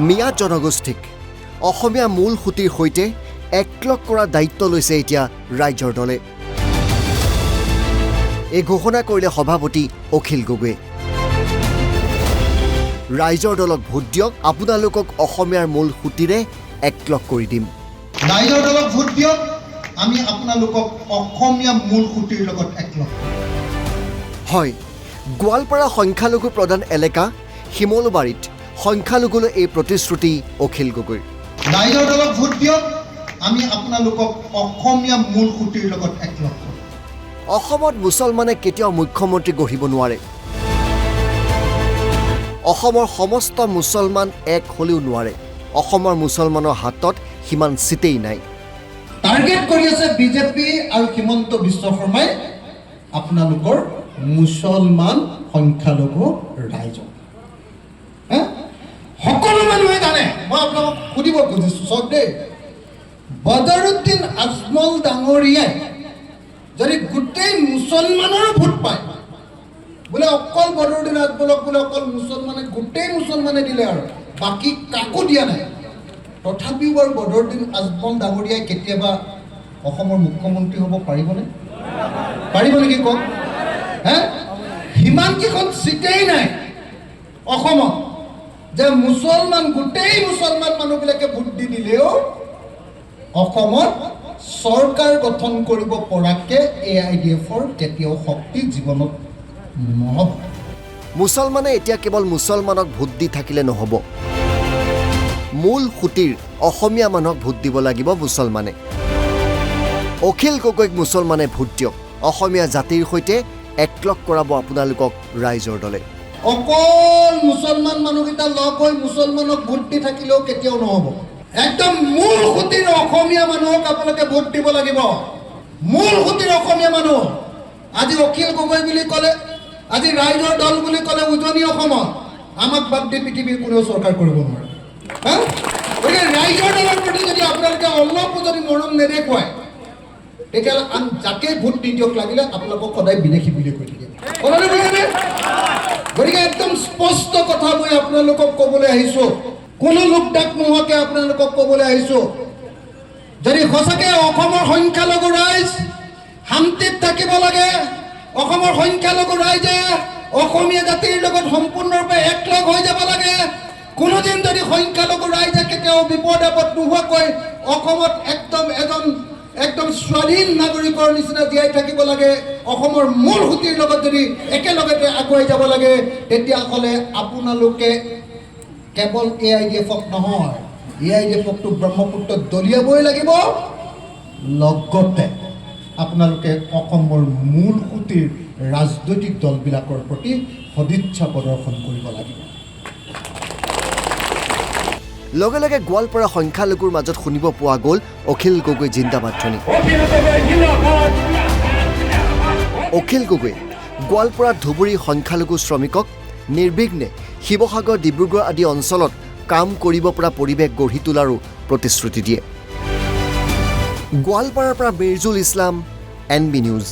মিয়া জনগোষ্ঠীক অসমীয়া মূল সুঁতিৰ সৈতে একলগ কৰাৰ দায়িত্ব লৈছে এতিয়া ৰাইজৰ দলে। এই ঘোষণা কৰিলে সভাপতি অখিল গগৈয়ে। ৰাইজৰ দলক ভোট দিয়ক, আপোনালোকক অসমীয়াৰ মূল সুঁতিৰে একলগ কৰি দিম। ৰাইজৰ দলক ভোট দিয়ক, আমি আপোনালোকক অসমীয়া মূল সুঁতিৰ লগত একলগ। হয়, গোৱালপাৰা সংখ্যালঘু প্ৰধান এলেকা শিমলুবাৰীত সংখ্যালঘুলৈ এই প্ৰতিশ্ৰুতি অখিল গগৈৰ। ৰাইজৰ দলক ভোট দিয়ক, আমি আপোনালোকক অসমীয়া মূল সুঁতিৰ লগত একলগ কৰিম। অসমত মুছলমানে কেতিয়াও মুখ্যমন্ত্ৰী গঢ়িব নোৱাৰে। অসমৰ সমস্ত মুছলমান এক হ'লেও নোৱাৰে। অসমৰ মুছলমানৰ হাতত সিমান চিটেই নাই। টাৰ্গেট কৰি আছে বিজেপি আৰু হিমন্ত বিশ্ব শৰ্মাই আপোনালোকৰ মুছলমান সংখ্যালঘু ৰাইজক। সকলো মানুহে জানে, মই আপোনালোকক সুধিব খুজিছোঁ চব দেই, বদৰুদ্দিন আজমল ডাঙৰীয়াই যদি গোটেই মুছলমানৰো ভোট পায়, বোলে অকল বদৰুদ্দিন আজমলক বোলে অকল মুছলমানে গোটেই মুছলমানে দিলে আৰু বাকী কাকো দিয়া নাই, তথাপিও বাৰু বদৰুদ্দিন আজমল ডাঙৰীয়াই কেতিয়াবা অসমৰ মুখ্যমন্ত্ৰী হ'ব পাৰিবনে? পাৰিব নেকি কওক? সিমানকেইখন চিটেই নাই অসমত যে মুছলমান গোটেই মুছলমান মানুহবিলাকে ভোট দি দিলেও অসমত চৰকাৰ গঠন কৰিব পৰাকৈ AIDFৰ কেতিয়াও শক্তি জীৱনত নহ'ব। মুছলমানে এতিয়া কেৱল মুছলমানক ভোট দি থাকিলে নহ'ব। মূল সুঁতিৰ অসমীয়া মানুহক ভোট দিব লাগিব মুছলমানে। অখিল গগৈক মুছলমানে ভোট দিয়ক, অসমীয়া জাতিৰ সৈতে একলগ কৰাব আপোনালোকক ৰাইজৰ দলে। অকল মুছলমান মানুহকেইটা লগ হৈ মুছলমানক ভোট দি থাকিলেও কেতিয়াও নহ'ব। একদম মূল সুঁতিৰ অসমীয়া মানুহক আপোনালোকে ভোট দিব লাগিব। মূল সুঁতিৰ অসমীয়া মানুহ। আজি অখিল গগৈ বুলি ক'লে, আজি ৰাইজৰ দল বুলি ক'লে উজনি অসমত আমাক বাদ দি পৃথিৱীৰ কোনেও চৰকাৰ কৰিব নোৱাৰে। গতিকে ৰাইজৰ দলৰ প্ৰতি যদি আপোনালোকে অলপো যদি মৰম নেদেখুৱায়, তেতিয়াহ'লে আন যাকে ভোট নিদিয়ক লাগিলে আপোনালোকক সদায় বিদেশী বুলি কৈ থাকিব। কথাটো বুজিছেনে? গতিকে একদম স্পষ্ট কথা মই আপোনালোকক ক'বলৈ আহিছোঁ, কোনো লোকদাক নোহোৱাকৈ আপোনালোকক ক'বলৈ আহিছোঁ, যদি সঁচাকৈ অসমৰ সংখ্যালঘু ৰাইজ শান্তিত থাকিব লাগে, অসমৰ সংখ্যালঘু ৰাইজে অসমীয়া জাতিৰ লগত সম্পূৰ্ণৰূপে একলগ হৈ যাব লাগে, কোনোদিন যদি সংখ্যালঘু ৰাইজে কেতিয়াও বিপদ আপদ নোহোৱাকৈ অসমত একদম স্বাধীন নাগৰিকৰ নিচিনা জীয়াই থাকিব লাগে, অসমৰ মূল সুঁতিৰ লগত যদি একেলগতে আগুৱাই যাব লাগে, তেতিয়াহ'লে আপোনালোকে কেৱল AIDFক নহয়, AIDFকতো ব্ৰহ্মপুত্ৰত দলিয়াবই লাগিব, লগতে আপোনালোকে অসমৰ মূল সুঁতিৰ ৰাজনৈতিক দলবিলাকৰ প্ৰতি সদিচ্ছা প্ৰদৰ্শন কৰিব লাগিব। লগে লগে গোৱালপাৰা সংখ্যালঘুৰ মাজত শুনিব পোৱা গ'ল অখিল গগৈ জিন্দাবাদ ধ্বনি। অখিল গগৈ গোৱালপাৰা ধুবুৰী সংখ্যালঘু শ্ৰমিকক নিৰ্বিঘ্নে শিৱসাগৰ ডিব্ৰুগড় আদি অঞ্চলত কাম কৰিব পৰা পৰিৱেশ গঢ়ি তোলাৰো প্ৰতিশ্ৰুতি দিয়ে। গোৱালপাৰাৰ পৰা মিৰ্জুল ইছলাম, NB নিউজ।